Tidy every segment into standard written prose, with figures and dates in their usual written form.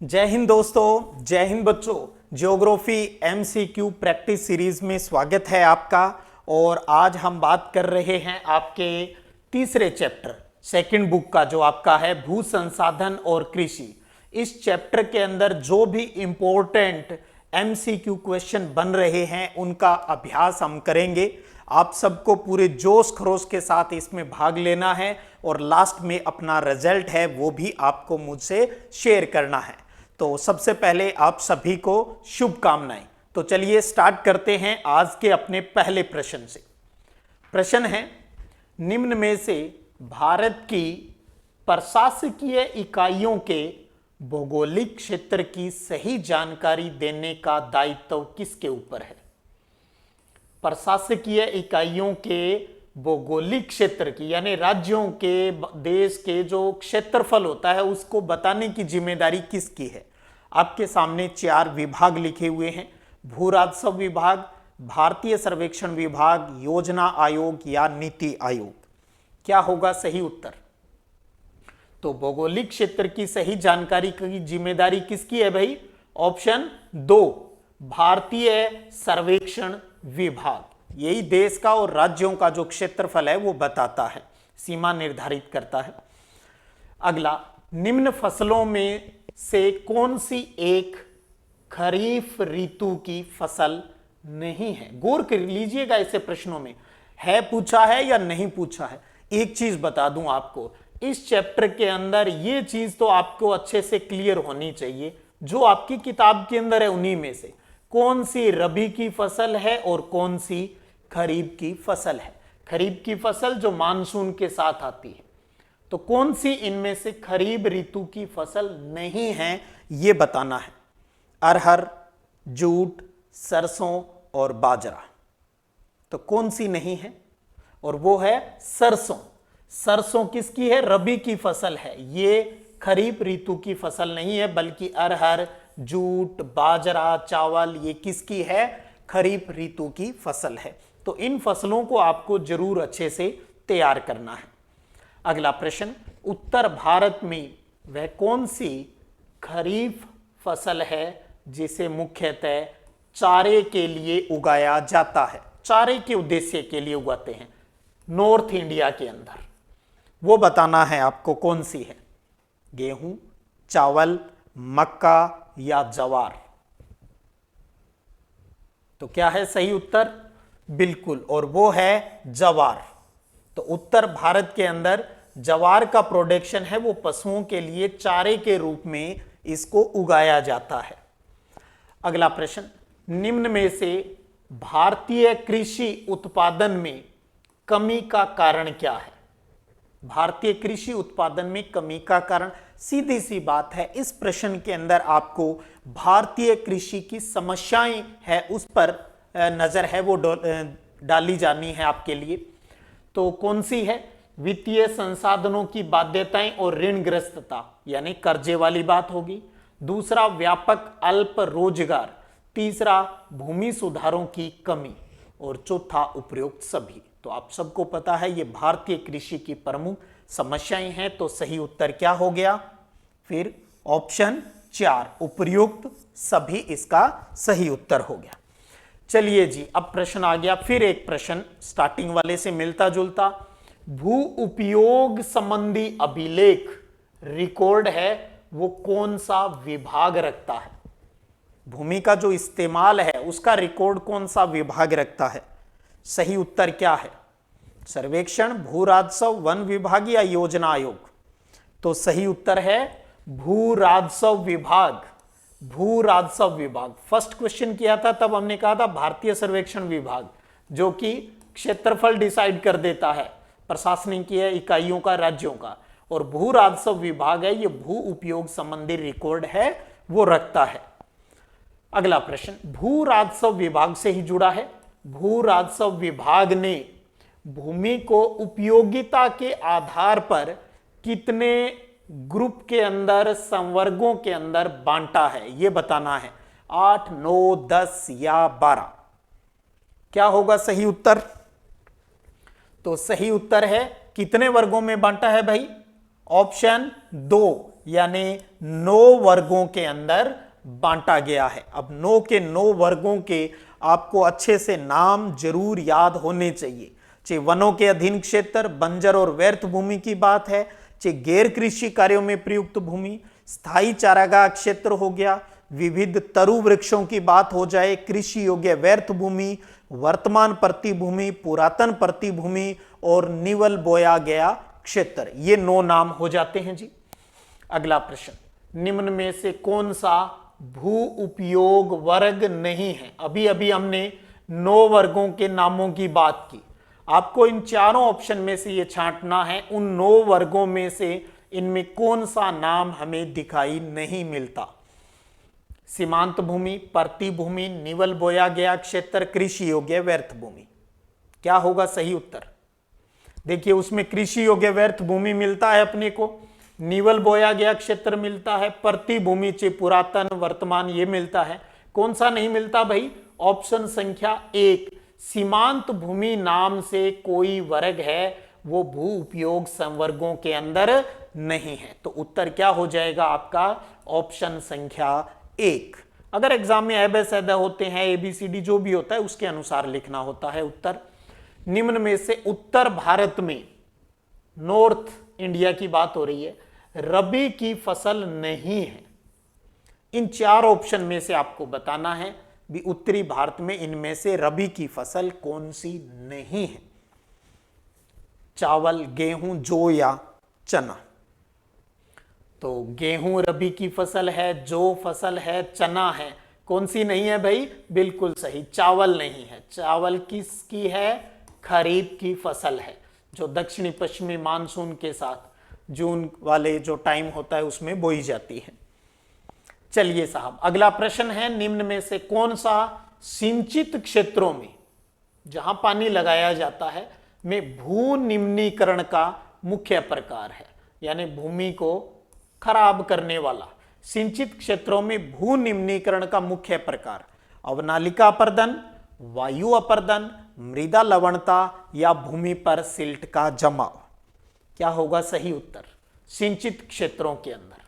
जय हिंद दोस्तों, जय हिंद बच्चों। ज्योग्राफी एमसीक्यू प्रैक्टिस सीरीज में स्वागत है आपका। और आज हम बात कर रहे हैं आपके तीसरे चैप्टर सेकंड बुक का, जो आपका है भू संसाधन और कृषि। इस चैप्टर के अंदर जो भी इंपॉर्टेंट एमसीक्यू क्वेश्चन बन रहे हैं उनका अभ्यास हम करेंगे। आप सबको पूरे जोश खरोश के साथ इसमें भाग लेना है और लास्ट में अपना रिजल्ट है वो भी आपको मुझसे शेयर करना है। तो सबसे पहले आप सभी को शुभकामनाएं। तो चलिए स्टार्ट करते हैं आज के अपने पहले प्रश्न से। प्रश्न है, निम्न में से भारत की प्रशासकीय इकाइयों के भौगोलिक क्षेत्र की सही जानकारी देने का दायित्व किसके ऊपर है? प्रशासकीय इकाइयों के भौगोलिक क्षेत्र की यानी राज्यों के देश के जो क्षेत्रफल होता है उसको बताने की जिम्मेदारी किसकी है? आपके सामने 4 विभाग लिखे हुए हैं। भू राजस्व विभाग, भारतीय सर्वेक्षण विभाग, योजना आयोग या नीति आयोग। क्या होगा सही उत्तर? तो भौगोलिक क्षेत्र की सही जानकारी की जिम्मेदारी किसकी है भाई? ऑप्शन 2, भारतीय सर्वेक्षण विभाग। यही देश का और राज्यों का जो क्षेत्रफल है वो बताता है, सीमा निर्धारित करता है। अगला, निम्न फसलों में से कौन सी एक खरीफ ऋतु की फसल नहीं है? गौर कर लीजिएगा, ऐसे प्रश्नों में है पूछा है या नहीं पूछा है। एक चीज बता दूं आपको, इस चैप्टर के अंदर ये चीज तो आपको अच्छे से क्लियर होनी चाहिए, जो आपकी किताब के अंदर है उन्हीं में से कौन सी रबी की फसल है और कौन सी खरीफ की फसल है। खरीफ की फसल जो मानसून के साथ आती है, तो कौन सी इनमें से खरीफ ऋतु की फसल नहीं है ये बताना है। अरहर, जूट, सरसों और बाजरा। तो कौन सी नहीं है? और वो है सरसों। सरसों किसकी है? रबी की फसल है। ये खरीफ ऋतु की फसल नहीं है, बल्कि अरहर, जूट, बाजरा, चावल ये किसकी है? खरीफ ऋतु की फसल है। तो इन फसलों को आपको जरूर अच्छे से तैयार करना है। अगला प्रश्न, उत्तर भारत में वह कौन सी खरीफ फसल है जिसे मुख्यतः चारे के लिए उगाया जाता है? चारे के उद्देश्य के लिए उगाते हैं नॉर्थ इंडिया के अंदर, वो बताना है आपको कौन सी है। गेहूं, चावल, मक्का या जवार। तो क्या है सही उत्तर? बिल्कुल, और वो है जवार। तो उत्तर भारत के अंदर जवार का प्रोडक्शन है वो पशुओं के लिए चारे के रूप में इसको उगाया जाता है। अगला प्रश्न, निम्न में से भारतीय कृषि उत्पादन में कमी का कारण क्या है? भारतीय कृषि उत्पादन में कमी का कारण, सीधी सी बात है, इस प्रश्न के अंदर आपको भारतीय कृषि की समस्याएं है उस पर नजर है वो डाली जानी है आपके लिए। तो कौन सी है? वित्तीय संसाधनों की बाध्यताएं और ऋणग्रस्तता यानी कर्जे वाली बात होगी। दूसरा, व्यापक अल्प रोजगार। तीसरा, भूमि सुधारों की कमी। और चौथा, उपरोक्त सभी। तो आप सबको पता है ये भारतीय कृषि की प्रमुख समस्याएं हैं। तो सही उत्तर क्या हो गया? फिर ऑप्शन 4, उपयुक्त सभी इसका सही उत्तर हो गया। चलिए जी, अब प्रश्न आ गया, फिर एक प्रश्न स्टार्टिंग वाले से मिलता जुलता। भू उपयोग संबंधी अभिलेख रिकॉर्ड है वो कौन सा विभाग रखता है? भूमि का जो इस्तेमाल है उसका रिकॉर्ड कौन सा विभाग रखता है? सही उत्तर क्या है? सर्वेक्षण, भू राजस्व, वन विभाग या योजना आयोग? तो सही उत्तर है भू राजस्व विभाग। भू राजस्व विभाग फर्स्ट क्वेश्चन किया था तब हमने कहा था भारतीय सर्वेक्षण विभाग, जो कि क्षेत्रफल डिसाइड कर देता है प्रशासनिक इकाइयों का, राज्यों का। और भू राजस्व विभाग है ये भू उपयोग संबंधी रिकॉर्ड है वो रखता है। अगला प्रश्न भू राजस्व विभाग से ही जुड़ा है। भू राजस्व विभाग ने भूमि को उपयोगिता के आधार पर कितने ग्रुप के अंदर, संवर्गों के अंदर बांटा है ये बताना है। 8, 9, 10 या 12? क्या होगा सही उत्तर? तो सही उत्तर है कितने वर्गों में बांटा है भाई? ऑप्शन 2 यानी 9 वर्गों के अंदर बांटा गया है। अब 9 के 9 वर्गों के आपको अच्छे से नाम जरूर याद होने चाहिए। चाहे वनों के अधीन क्षेत्र, बंजर और व्यर्थ भूमि की बात है, चाहे गैर कृषि कार्यों में प्रयुक्त भूमि, स्थायी चारागाह क्षेत्र हो गया, विविध तरु वृक्षों की बात हो जाए, कृषि योग्य व्यर्थ भूमि, वर्तमान प्रतिभूमि, पुरातन प्रतिभूमि और निवल बोया गया क्षेत्र, ये 9 नाम हो जाते हैं जी। अगला प्रश्न, निम्न में से कौन सा भू उपयोग वर्ग नहीं है? अभी अभी हमने 9 वर्गों के नामों की बात की। आपको इन चारों ऑप्शन में से ये छांटना है उन 9 वर्गों में से इनमें कौन सा नाम हमें दिखाई नहीं मिलता। सीमांत भूमि, प्रतिभूमि, निवल बोया गया क्षेत्र, कृषि योग्य व्यर्थ भूमि। क्या होगा सही उत्तर? देखिए उसमें कृषि योग्य व्यर्थ भूमि मिलता है अपने को, निवल बोया गया क्षेत्र मिलता है, प्रतिभूमि चे पुरातन वर्तमान ये मिलता है। कौन सा नहीं मिलता भाई? ऑप्शन संख्या 1, सीमांत भूमि नाम से कोई वर्ग है वो भू उपयोग संवर्गों के अंदर नहीं है। तो उत्तर क्या हो जाएगा आपका? ऑप्शन संख्या 1। अगर एग्जाम में ऐब सैदा होते हैं, ABCD जो भी होता है उसके अनुसार लिखना होता है उत्तर। निम्न में से उत्तर भारत में, नॉर्थ इंडिया की बात हो रही है, रबी की फसल नहीं है। इन 4 ऑप्शन में से आपको बताना है भी उत्तरी भारत में इनमें से रबी की फसल कौन सी नहीं है। चावल, गेहूं, जौ या चना। तो गेहूं रबी की फसल है, जौ फसल है, चना है, कौन सी नहीं है भाई? बिल्कुल सही, चावल नहीं है। चावल किसकी है? खरीफ की फसल है, जो दक्षिणी पश्चिमी मानसून के साथ जून वाले जो टाइम होता है उसमें बोई जाती है। चलिए साहब, अगला प्रश्न है, निम्न में से कौन सा सिंचित क्षेत्रों में जहां पानी लगाया जाता है में भू निम्नीकरण का मुख्य प्रकार है? यानी भूमि को खराब करने वाला। सिंचित क्षेत्रों में भू निम्नीकरण का मुख्य प्रकार अवनालिका अपर्दन, वायु अपर्दन, मृदा लवणता या भूमि पर सिल्ट का जमाव। क्या होगा सही उत्तर? सिंचित क्षेत्रों के अंदर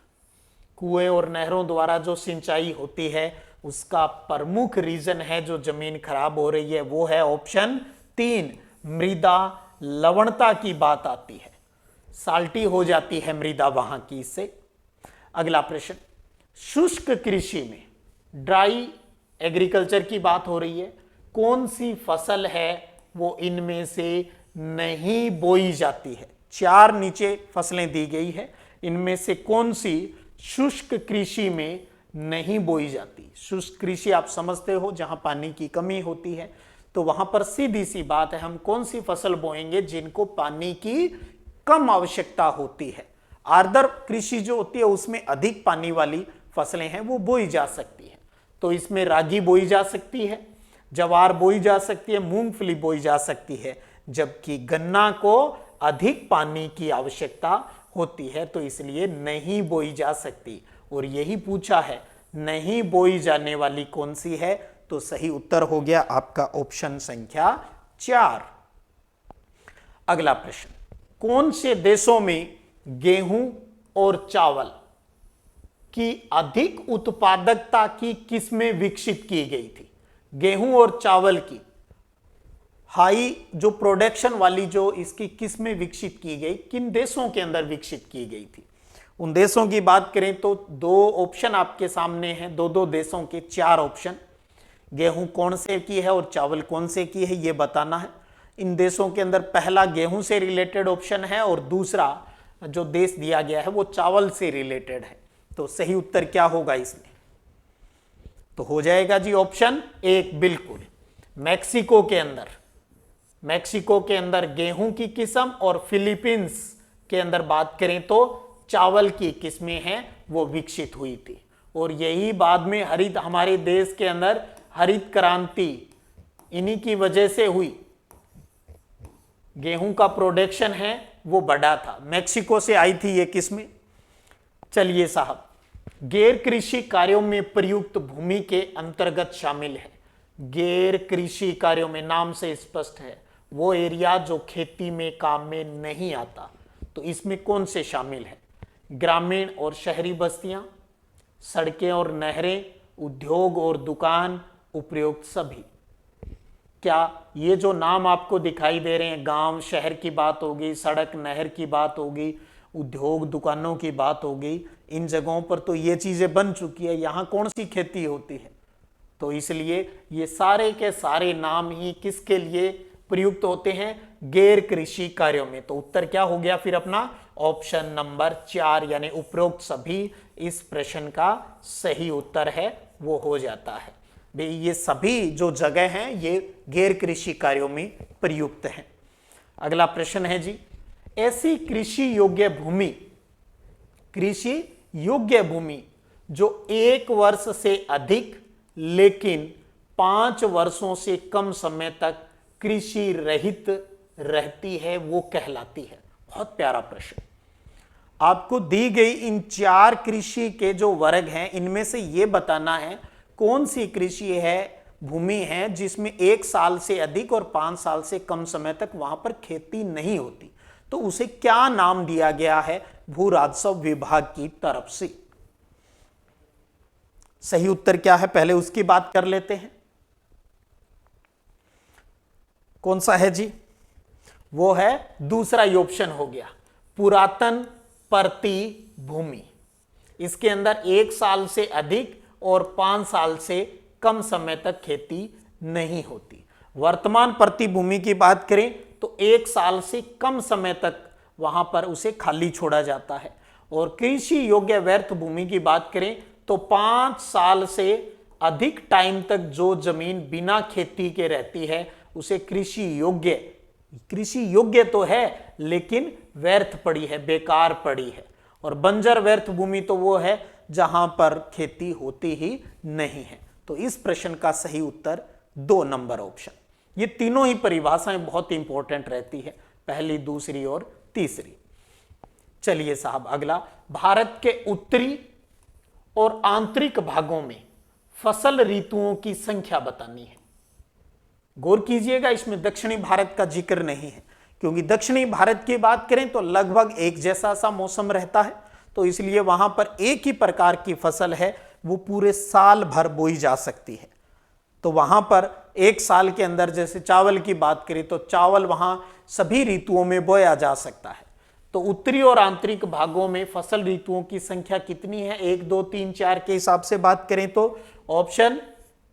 कुएं और नहरों द्वारा जो सिंचाई होती है उसका प्रमुख रीजन है जो जमीन खराब हो रही है वो है ऑप्शन 3, मृदा लवणता की बात आती है, साल्टी हो जाती है मृदा वहां की इससे। अगला प्रश्न, शुष्क कृषि में, ड्राई एग्रीकल्चर की बात हो रही है, कौन सी फसल है वो इनमें से नहीं बोई जाती है? 4 नीचे फसलें दी गई है, इनमें से कौन सी शुष्क कृषि में नहीं बोई जाती? शुष्क कृषि आप समझते हो जहां पानी की कमी होती है, तो वहां पर सीधी सी बात है हम कौन सी फसल बोएंगे जिनको पानी की कम आवश्यकता होती है। आर्द्र कृषि जो होती है उसमें अधिक पानी वाली फसलें हैं वो बोई जा सकती है। तो इसमें रागी बोई जा सकती है, ज्वार बोई जा सकती है, मूंगफली बोई जा सकती है, जबकि गन्ना को अधिक पानी की आवश्यकता होती है तो इसलिए नहीं बोई जा सकती। और यही पूछा है नहीं बोई जाने वाली कौन सी है, तो सही उत्तर हो गया आपका ऑप्शन संख्या 4। अगला प्रश्न, कौन से देशों में गेहूं और चावल की अधिक उत्पादकता की किस्में विकसित की गई थी? गेहूं और चावल की हाई जो प्रोडक्शन वाली जो इसकी किस्में विकसित की गई, किन देशों के अंदर विकसित की गई थी? उन देशों की बात करें तो 2 ऑप्शन आपके सामने हैं, 2 देशों के 4 ऑप्शन। गेहूं कौन से की है और चावल कौन से की है ये बताना है। इन देशों के अंदर पहला गेहूं से रिलेटेड ऑप्शन है और दूसरा जो देश दिया गया है वो चावल से रिलेटेड है। तो सही उत्तर क्या होगा इसमें? तो हो जाएगा जी ऑप्शन 1 बिल्कुल। मैक्सिको के अंदर गेहूं की किस्म और फिलीपींस के अंदर बात करें तो चावल की किस्में हैं वो विकसित हुई थी। और यही बाद में हमारे देश के अंदर हरित क्रांति इन्हीं की वजह से हुई। गेहूं का प्रोडक्शन है वो बढ़ा था, मैक्सिको से आई थी ये किस्में। चलिए साहब, गैर कृषि कार्यों में प्रयुक्त भूमि के अंतर्गत शामिल है। गैर कृषि कार्यों में नाम से स्पष्ट है वो एरिया जो खेती में काम में नहीं आता। तो इसमें कौन से शामिल है? ग्रामीण और शहरी बस्तियां, सड़कें और नहरें, उद्योग और दुकान, उपयुक्त सभी। क्या ये जो नाम आपको दिखाई दे रहे हैं, गांव शहर की बात होगी, सड़क नहर की बात होगी, उद्योग दुकानों की बात होगी, इन जगहों पर तो ये चीजें बन चुकी है, यहां कौन सी खेती होती है? तो इसलिए ये सारे के सारे नाम ही किसके लिए प्रयुक्त होते हैं? गैर कृषि कार्यों में। तो उत्तर क्या हो गया फिर अपना? ऑप्शन नंबर 4 यानी उपरोक्त सभी इस प्रश्न का सही उत्तर है, वो हो जाता है। भाई ये सभी जो जगह हैं ये गैर कृषि कार्यों में प्रयुक्त हैं। अगला प्रश्न है जी, ऐसी कृषि योग्य भूमि जो 1 वर्ष से अधिक लेकिन 5 वर्षों से कम समय तक कृषि रहित रहती है वो कहलाती है। बहुत प्यारा प्रश्न। आपको दी गई इन 4 कृषि के जो वर्ग हैं इनमें से ये बताना है कौन सी कृषि है, भूमि है जिसमें 1 साल से अधिक और 5 साल से कम समय तक वहां पर खेती नहीं होती। तो उसे क्या नाम दिया गया है भू राजस्व विभाग की तरफ से? सही उत्तर क्या है पहले उसकी बात कर लेते हैं। कौन सा है जी? वो है दूसरा ही ऑप्शन हो गया, पुरातन परती भूमि। इसके अंदर 1 साल से अधिक और 5 साल से कम समय तक खेती नहीं होती। वर्तमान परती भूमि की बात करें तो 1 साल से कम समय तक वहां पर उसे खाली छोड़ा जाता है। और कृषि योग्य व्यर्थ भूमि की बात करें तो 5 साल से अधिक टाइम तक जो जमीन बिना खेती के रहती है उसे कृषि योग्य तो है लेकिन व्यर्थ पड़ी है, बेकार पड़ी है। और बंजर व्यर्थ भूमि तो वो है जहां पर खेती होती ही नहीं है। तो इस प्रश्न का सही उत्तर 2 नंबर ऑप्शन। ये तीनों ही परिभाषाएं बहुत इंपॉर्टेंट रहती है, पहली, दूसरी और तीसरी। चलिए साहब अगला, भारत के उत्तरी और आंतरिक भागों में फसल ऋतुओं की संख्या बतानी है। गौर कीजिएगा, इसमें दक्षिणी भारत का जिक्र नहीं है क्योंकि दक्षिणी भारत की बात करें तो लगभग एक जैसा सा मौसम रहता है, तो इसलिए वहां पर एक ही प्रकार की फसल है वो पूरे साल भर बोई जा सकती है। तो वहां पर 1 साल के अंदर जैसे चावल की बात करें तो चावल वहां सभी ऋतुओं में बोया जा सकता है। तो उत्तरी और आंतरिक भागों में फसल ऋतुओं की संख्या कितनी है? 1, 2, 3, 4 के हिसाब से बात करें तो ऑप्शन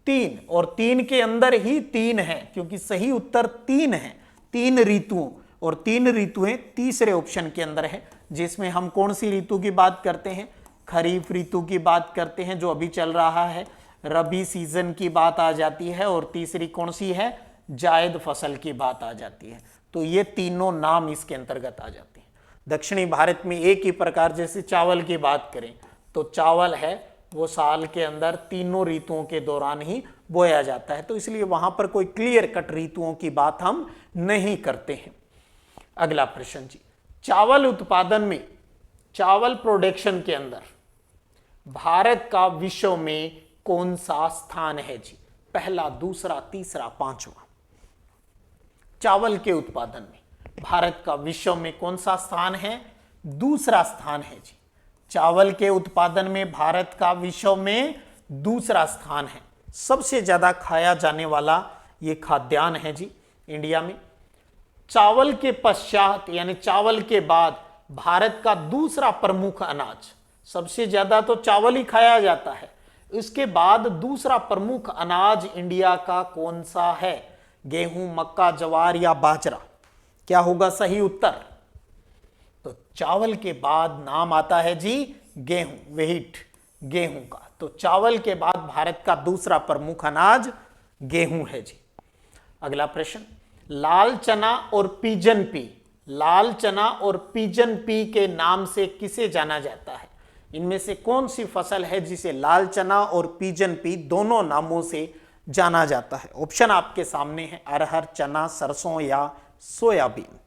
3, और 3 के अंदर ही 3 है क्योंकि सही उत्तर 3 है। 3 ऋतुओं, और 3 ऋतुएं तीसरे ऑप्शन के अंदर है, जिसमें हम कौन सी ऋतु की बात करते हैं? खरीफ ऋतु की बात करते हैं जो अभी चल रहा है, रबी सीजन की बात आ जाती है, और तीसरी कौन सी है? जायद फसल की बात आ जाती है। तो ये तीनों नाम इसके अंतर्गत आ जाते हैं। दक्षिणी भारत में एक ही प्रकार, जैसे चावल की बात करें तो चावल है वो साल के अंदर तीनों ऋतुओं के दौरान ही बोया जाता है, तो इसलिए वहां पर कोई क्लियर कट ऋतुओं की बात हम नहीं करते हैं। अगला प्रश्न जी, चावल उत्पादन में, चावल प्रोडक्शन के अंदर भारत का विश्व में कौन सा स्थान है जी? पहला, दूसरा, तीसरा, पांचवा। चावल के उत्पादन में भारत का विश्व में कौन सा स्थान है? दूसरा स्थान है जी। चावल के उत्पादन में भारत का विश्व में दूसरा स्थान है। सबसे ज्यादा खाया जाने वाला ये खाद्यान्न है जी इंडिया में। चावल के पश्चात यानी चावल के बाद भारत का दूसरा प्रमुख अनाज, सबसे ज्यादा तो चावल ही खाया जाता है, इसके बाद दूसरा प्रमुख अनाज इंडिया का कौन सा है? गेहूं, मक्का, जवार या बाजरा? क्या होगा सही उत्तर? तो चावल के बाद नाम आता है जी गेहूं, व्हीट, गेहूं का। तो चावल के बाद भारत का दूसरा प्रमुख अनाज गेहूं है जी। अगला प्रश्न, लाल चना और पिजन पी, लाल चना और पिजन पी के नाम से किसे जाना जाता है? इनमें से कौन सी फसल है जिसे लाल चना और पिजन पी दोनों नामों से जाना जाता है? ऑप्शन आपके सामने है, अरहर, चना, सरसों या सोयाबीन।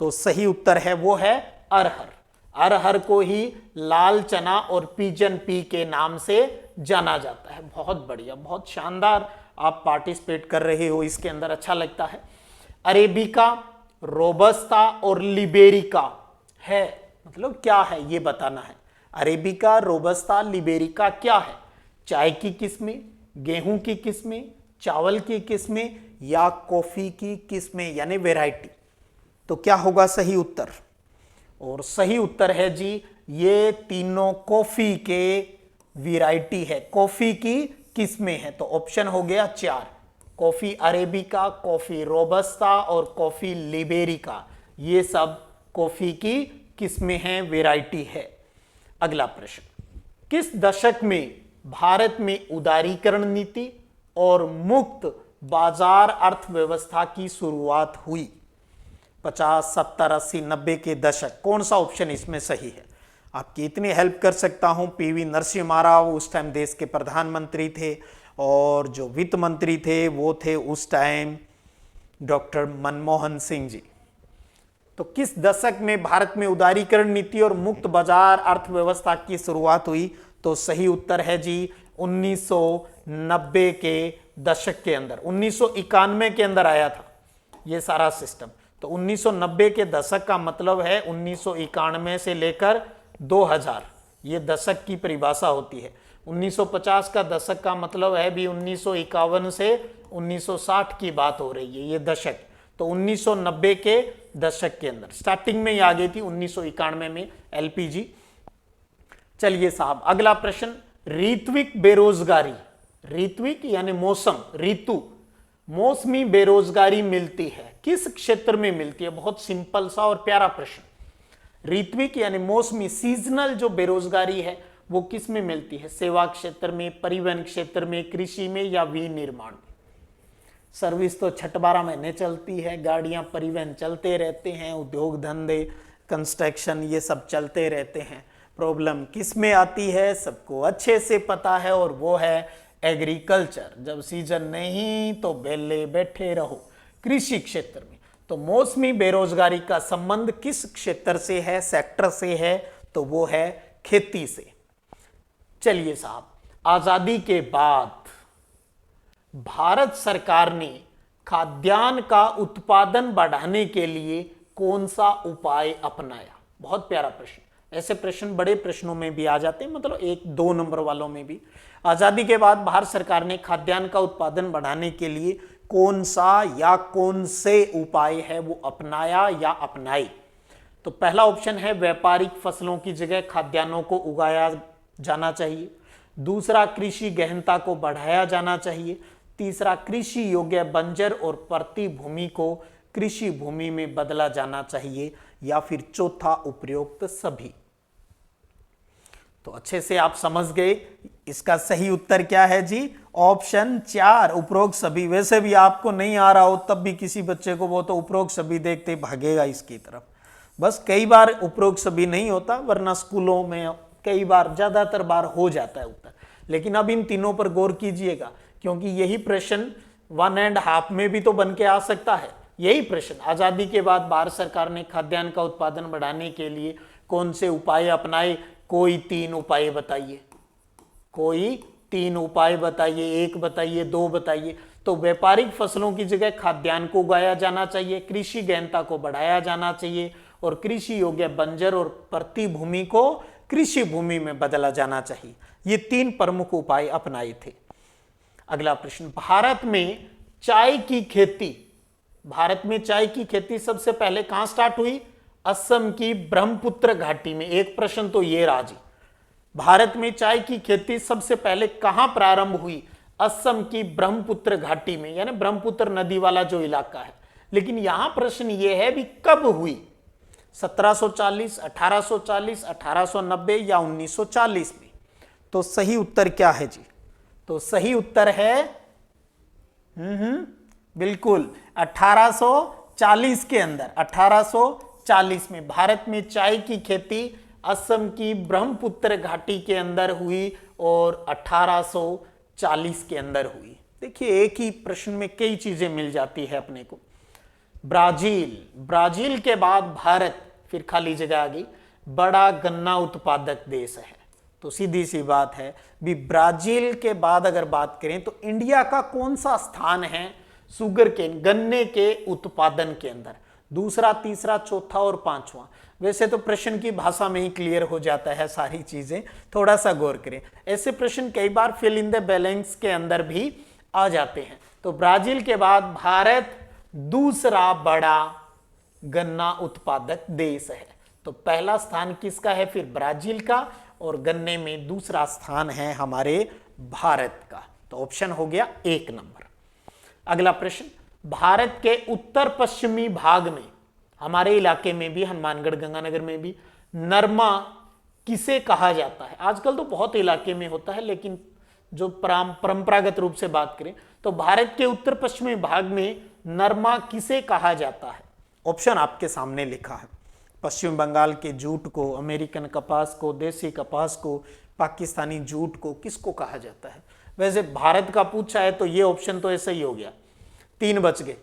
तो सही उत्तर है वो है अरहर। अरहर को ही लाल चना और पिजन पी के नाम से जाना जाता है। बहुत बढ़िया, बहुत शानदार आप पार्टिसिपेट कर रहे हो इसके अंदर, अच्छा लगता है। अरेबिका, रोबस्ता और लिबेरिका है, मतलब क्या है ये बताना है। अरेबिका, रोबस्ता, लिबेरिका क्या है? चाय की किस्में, गेहूं की किस्में, चावल की किस्में या कॉफी की किस्में यानी वैरायटी। तो क्या होगा सही उत्तर? और सही उत्तर है जी, ये तीनों कॉफी के वैरायटी है, कॉफी की किस्में हैं। तो ऑप्शन हो गया 4, कॉफी अरेबिका, कॉफी रोबस्ता और कॉफी लिबेरिका, ये सब कॉफी की किस्में हैं, वैरायटी है। अगला प्रश्न, किस दशक में भारत में उदारीकरण नीति और मुक्त बाजार अर्थव्यवस्था की शुरुआत हुई? 50, 70, 80, 90 के दशक, कौन सा ऑप्शन इसमें सही है? आपकी इतनी हेल्प कर सकता हूं, पीवी नरसिम्हा राव उस टाइम देश के प्रधानमंत्री थे और जो वित्त मंत्री थे वो थे उस टाइम डॉक्टर मनमोहन सिंह जी। तो किस दशक में भारत में उदारीकरण नीति और मुक्त बाजार अर्थव्यवस्था की शुरुआत हुई? तो सही उत्तर है जी 1990 के दशक के अंदर, 1991 के अंदर आया था ये सारा सिस्टम। तो 1990 के दशक का मतलब है 1991 से लेकर 2000, ये दशक की परिभाषा होती है। 1950 का दशक का मतलब है भी 1951 से 1960 की बात हो रही है, ये दशक। तो 1990 के दशक के अंदर स्टार्टिंग में ही आ गई थी 1991 में एलपीजी। चलिए साहब, अगला प्रश्न, ऋत्विक बेरोजगारी, ऋत्विक यानी मौसम, ऋतु, मौसमी बेरोजगारी मिलती है किस क्षेत्र में मिलती है? बहुत सिंपल सा और प्यारा प्रश्न। ऋत्विक यानी मौसमी, सीजनल जो बेरोजगारी है वो किस में मिलती है? सेवा क्षेत्र में, परिवहन क्षेत्र में, कृषि में या विनिर्माण में? सर्विस तो 6-12 महीने चलती है, गाड़ियां परिवहन चलते रहते हैं, उद्योग धंधे कंस्ट्रक्शन ये सब चलते रहते हैं। प्रॉब्लम किस में आती है? सबको अच्छे से पता है और वो है एग्रीकल्चर। जब सीजन नहीं तो बेले बैठे रहो, कृषि क्षेत्र में। तो मौसमी बेरोजगारी का संबंध किस क्षेत्र से है, सेक्टर से है? तो वो है खेती से। चलिए साहब, आजादी के बाद भारत सरकार ने खाद्यान्न का उत्पादन बढ़ाने के लिए कौन सा उपाय अपनाया? बहुत प्यारा प्रश्न, ऐसे प्रश्न बड़े प्रश्नों में भी आ जाते हैं, मतलब 1-2 नंबर वालों में भी। आजादी के बाद भारत सरकार ने खाद्यान्न का उत्पादन बढ़ाने के लिए कौन सा या कौन से उपाय है वो अपनाया या अपनाई? तो पहला ऑप्शन है व्यापारिक फसलों की जगह खाद्यान्नों को उगाया जाना चाहिए। दूसरा, कृषि गहनता को बढ़ाया जाना चाहिए। तीसरा, कृषि योग्य बंजर और परती भूमि को कृषि भूमि में बदला जाना चाहिए। या फिर चौथा, उपरोक्त सभी। तो अच्छे से आप समझ गए, इसका सही उत्तर क्या है जी? ऑप्शन 4, उपरोक्त सभी। वैसे भी आपको नहीं आ रहा हो तब भी किसी बच्चे को वो तो उपरोक्त सभी देखते ही भागेगा इसकी तरफ। बस कई बार उपरोक्त सभी नहीं होता, वरना स्कूलों में कई बार, ज्यादातर बार हो जाता है उत्तर। लेकिन अब इन तीनों पर गौर कीजिएगा, क्योंकि यही प्रश्न 1.5 में भी तो बन के आ सकता है। यही प्रश्न, आजादी के बाद भारत सरकार ने खाद्यान्न का उत्पादन बढ़ाने के लिए कौन से उपाय अपनाए? कोई 3 उपाय बताइए, कोई 3 उपाय बताइए, 1 बताइए, 2 बताइए। तो व्यापारिक फसलों की जगह खाद्यान्न को उगाया जाना चाहिए, कृषि गहनता को बढ़ाया जाना चाहिए और कृषि योग्य बंजर और परती भूमि को कृषि भूमि में बदला जाना चाहिए। ये 3 प्रमुख उपाय अपनाए थे। अगला प्रश्न, भारत में चाय की खेती, भारत में चाय की खेती सबसे पहले कहां स्टार्ट हुई? असम की ब्रह्मपुत्र घाटी में। एक प्रश्न तो ये रहा जी, भारत में चाय की खेती सबसे पहले कहां प्रारंभ हुई? असम की ब्रह्मपुत्र घाटी में, यानी ब्रह्मपुत्र नदी वाला जो इलाका है। लेकिन यहां प्रश्न ये है भी कब हुई? 1740, 1840, 1890 या 1940 में? तो सही उत्तर क्या है जी? तो सही उत्तर है बिल्कुल 1840 के अंदर, 1840 में भारत में चाय की खेती असम की ब्रह्मपुत्र घाटी के अंदर हुई और 1840 के अंदर हुई। देखिए, एक ही प्रश्न में कई चीजें मिल जाती है अपने को। ब्राजील, ब्राजील के बाद भारत, फिर खाली जगह आ गई, बड़ा गन्ना उत्पादक देश है। तो सीधी सी बात है भी, ब्राजील के बाद अगर बात करें तो इंडिया का कौन सा स्थान है शुगर केन, गन्ने के उत्पादन के अंदर? दूसरा, तीसरा, चौथा और पांचवा। वैसे तो प्रश्न की भाषा में ही क्लियर हो जाता है सारी चीजें, थोड़ा सा गौर करें। ऐसे प्रश्न कई बार फिल इन द बैलेंस के अंदर भी आ जाते हैं। तो ब्राजील के बाद भारत दूसरा बड़ा गन्ना उत्पादक देश है। तो पहला स्थान किसका है फिर? ब्राजील का, और गन्ने में दूसरा स्थान है हमारे भारत का। तो ऑप्शन हो गया 1 नंबर। अगला प्रश्न, भारत के उत्तर पश्चिमी भाग में, हमारे इलाके में भी, हनुमानगढ़ गंगानगर में भी, नरमा किसे कहा जाता है? आजकल तो बहुत इलाके में होता है, लेकिन जो परंपरागत रूप से बात करें तो भारत के उत्तर पश्चिमी भाग में नरमा किसे कहा जाता है? ऑप्शन आपके सामने लिखा है। पश्चिम बंगाल के जूट को, अमेरिकन कपास को, देसी कपास को, पाकिस्तानी जूट को, किसको कहा जाता है? वैसे भारत का पूछा है तो ये ऑप्शन तो ऐसा ही हो गया, 3 बच गए।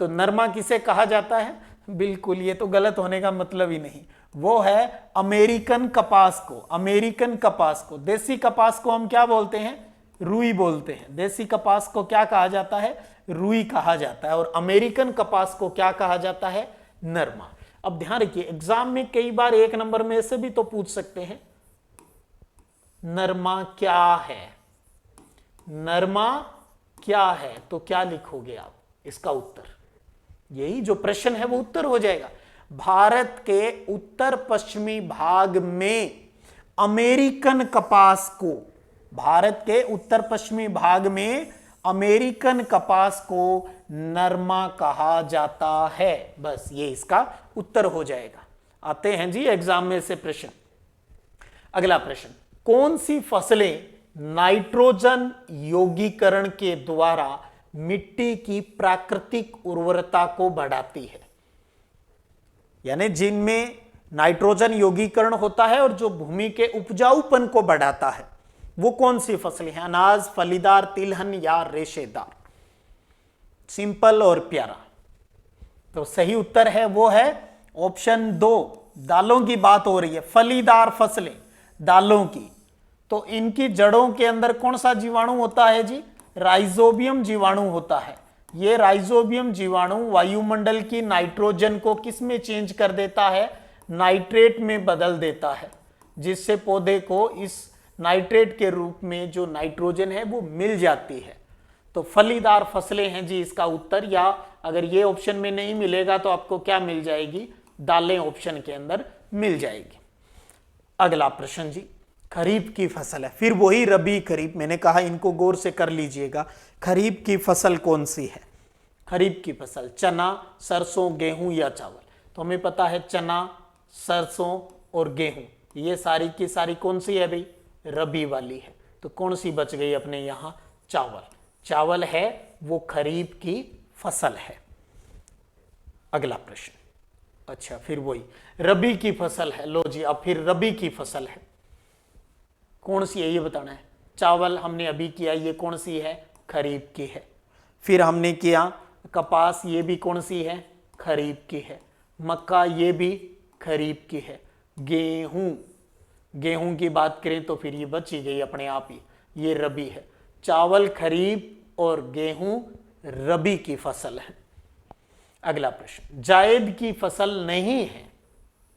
तो नरमा किसे कहा जाता है? बिल्कुल, ये तो गलत होने का मतलब ही नहीं, वो है अमेरिकन कपास को। अमेरिकन कपास को, देसी कपास को हम क्या बोलते हैं? रुई बोलते हैं। देसी कपास को क्या कहा जाता है? रुई कहा जाता है। और अमेरिकन कपास को क्या कहा जाता है? नरमा। अब ध्यान रखिए, एग्जाम में कई बार 1 नंबर में से भी तो पूछ सकते हैं, नरमा क्या है? नरमा क्या है? तो क्या लिखोगे आप इसका उत्तर? यही जो प्रश्न है वो उत्तर हो जाएगा। भारत के उत्तर पश्चिमी भाग में अमेरिकन कपास को, भारत के उत्तर पश्चिमी भाग में अमेरिकन कपास को नरमा कहा जाता है। बस ये इसका उत्तर हो जाएगा। आते हैं जी एग्जाम में से प्रश्न। अगला प्रश्न, कौन सी फसलें नाइट्रोजन यौगिकरण के द्वारा मिट्टी की प्राकृतिक उर्वरता को बढ़ाती है? यानी जिनमें नाइट्रोजन यौगिकरण होता है और जो भूमि के उपजाऊपन को बढ़ाता है, वो कौन सी फसलें हैं? अनाज, फलीदार, तिलहन या रेशेदार? सिंपल और प्यारा। तो सही उत्तर है वो है ऑप्शन 2। दालों की बात हो रही है, फलीदार फसलें दालों की। तो इनकी जड़ों के अंदर कौन सा जीवाणु होता है जी? राइजोबियम जीवाणु होता है। ये राइजोबियम जीवाणु वायुमंडल की नाइट्रोजन को किस में चेंज कर देता है? नाइट्रेट में बदल देता है, जिससे पौधे को इस नाइट्रेट के रूप में जो नाइट्रोजन है वो मिल जाती है। तो फलीदार फसलें हैं जी इसका उत्तर। या अगर ये ऑप्शन में नहीं मिलेगा तो आपको क्या मिल जाएगी? दालें ऑप्शन के अंदर मिल जाएगी। अगला प्रश्न जी, खरीफ की फसल है, फिर वही रबी खरीफ, मैंने कहा इनको गौर से कर लीजिएगा। खरीफ की फसल कौन सी है? खरीफ की फसल चना, सरसों, गेहूं या चावल? तो हमें पता है चना, सरसों और गेहूं, ये सारी की सारी कौन सी है भाई? रबी वाली है। तो कौन सी बच गई अपने यहां? चावल। चावल है वो खरीफ की फसल है। अगला प्रश्न, अच्छा फिर वही रबी की फसल है। लो जी, अब फिर रबी की फसल है, कौन सी है ये बताना है। चावल हमने अभी किया, ये कौन सी है? खरीफ की है। फिर हमने किया कपास, ये भी कौन सी है? खरीफ की है। मक्का, ये भी खरीफ की है। गेहूं, गेहूं की बात करें तो फिर ये बच ही गई अपने आप ही, ये रबी है। चावल खरीफ और गेहूं रबी की फसल है। अगला प्रश्न, जायद की फसल नहीं है।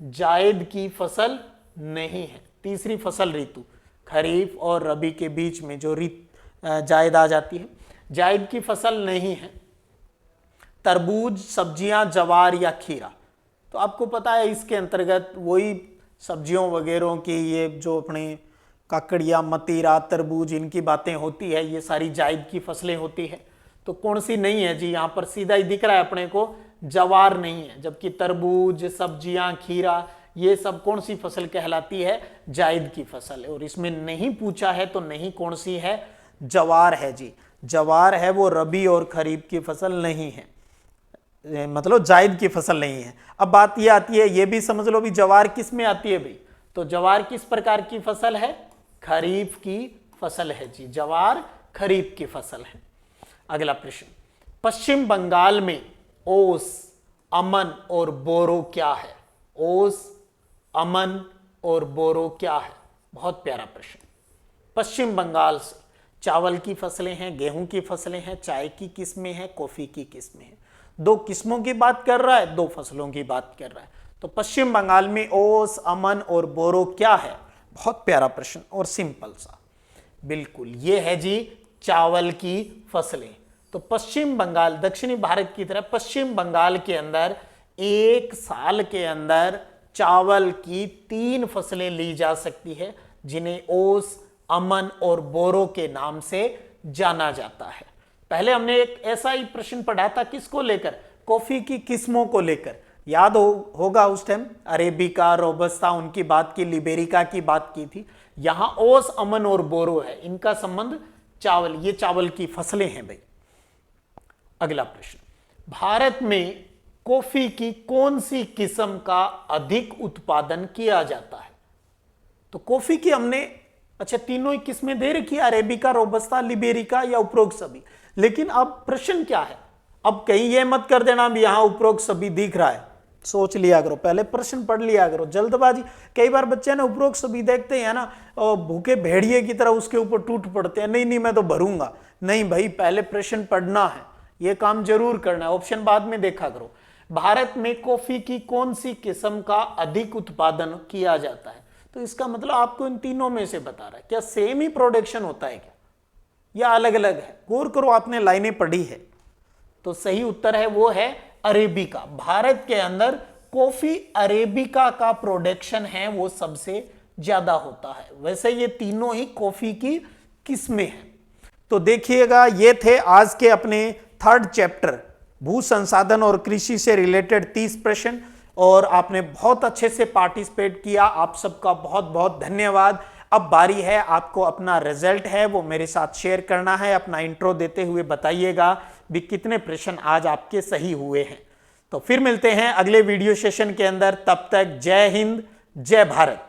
जायद की फसल नहीं है, तीसरी फसल ऋतु, खरीफ और रबी के बीच में जो जायद आ जाती है, जायद की फसल नहीं है। तरबूज, सब्जियां, जवार या खीरा? तो आपको पता है इसके अंतर्गत वही सब्जियों वगैरह की, ये जो अपने काकड़िया, मतीरा, तरबूज, इनकी बातें होती है, ये सारी जायद की फसलें होती है। तो कौन सी नहीं है जी? यहाँ पर सीधा ही दिख रहा है अपने को, जवार नहीं है। जबकि तरबूज, सब्जियां, खीरा, ये सब कौन सी फसल कहलाती है? जायद की फसल है। और इसमें नहीं पूछा है तो नहीं कौन सी है? जवार है जी। जवार है वो रबी और खरीफ की फसल नहीं है, मतलब जायद की फसल नहीं है। अब बात ये आती है, ये भी समझ लो भी जवार किस में आती है भाई? तो जवार किस प्रकार की फसल है? खरीफ की फसल है जी, जवार खरीफ की फसल है। अगला प्रश्न, पश्चिम बंगाल में ओस, अमन और बोरो क्या है? ओस, अमन और बोरो क्या है? बहुत प्यारा प्रश्न। पश्चिम बंगाल से चावल की फसलें हैं, गेहूं की फसलें हैं, चाय की किस्में हैं, कॉफी की किस्में हैं। दो किस्मों की बात कर रहा है, दो फसलों की बात कर रहा है। तो पश्चिम बंगाल में ओस, अमन और बोरो क्या है? बहुत प्यारा प्रश्न और सिंपल सा। बिल्कुल ये है जी चावल की फसलें। तो पश्चिम बंगाल, दक्षिणी भारत की तरह पश्चिम बंगाल के अंदर एक साल के अंदर चावल की 3 फसलें ली जा सकती है, जिन्हें ओस, अमन और बोरो के नाम से जाना जाता है। पहले हमने एक ऐसा ही प्रश्न पढ़ा था, किसको लेकर? कॉफी की किस्मों को लेकर। याद होगा उस टाइम अरेबिका, रोबस्ता, उनकी बात की, लिबेरिका की बात की थी। यहां ओस, अमन और बोरो है, इनका संबंध चावल, ये चावल की फसलें हैं भाई। अगला प्रश्न, भारत में कॉफी की कौन सी किस्म का अधिक उत्पादन किया जाता है? तो कॉफी की हमने अच्छा तीनों ही किस्में दे रखी है, अरेबिका, रोबस्ता, लिबेरिका या उपरोक्त सभी। लेकिन अब प्रश्न क्या है? अब कहीं ये मत कर देना भी यहां उपरोक्त सभी दिख रहा है, सोच लिया करो, पहले प्रश्न पढ़ लिया करो। जल्दबाजी, कई बार बच्चे ना उपरोक्त सभी देखते हैं ना, भूखे भेड़िए की तरह उसके ऊपर टूट पड़ते हैं, नहीं नहीं मैं तो भरूंगा। नहीं भाई, पहले प्रश्न पढ़ना है, यह काम जरूर करना है, ऑप्शन बाद में देखा करो। भारत में कॉफी की कौन सी किस्म का अधिक उत्पादन किया जाता है? तो इसका मतलब आपको इन तीनों में से बता रहा है। क्या सेम ही प्रोडक्शन होता है क्या, या अलग अलग है? गौर करो, आपने लाइनें पढ़ी है। तो सही उत्तर है वो है अरेबिका। भारत के अंदर कॉफी अरेबिका का प्रोडक्शन है वो सबसे ज्यादा होता है। वैसे ये तीनों ही कॉफी की किस्में हैं। तो देखिएगा, ये थे आज के अपने 3rd चैप्टर भू संसाधन और कृषि से रिलेटेड 30 प्रश्न, और आपने बहुत अच्छे से पार्टिसिपेट किया। आप सबका बहुत बहुत धन्यवाद। अब बारी है आपको अपना रिजल्ट है वो मेरे साथ शेयर करना है। अपना इंट्रो देते हुए बताइएगा भी कितने प्रश्न आज आपके सही हुए हैं। तो फिर मिलते हैं अगले वीडियो सेशन के अंदर। तब तक जय हिंद, जय भारत।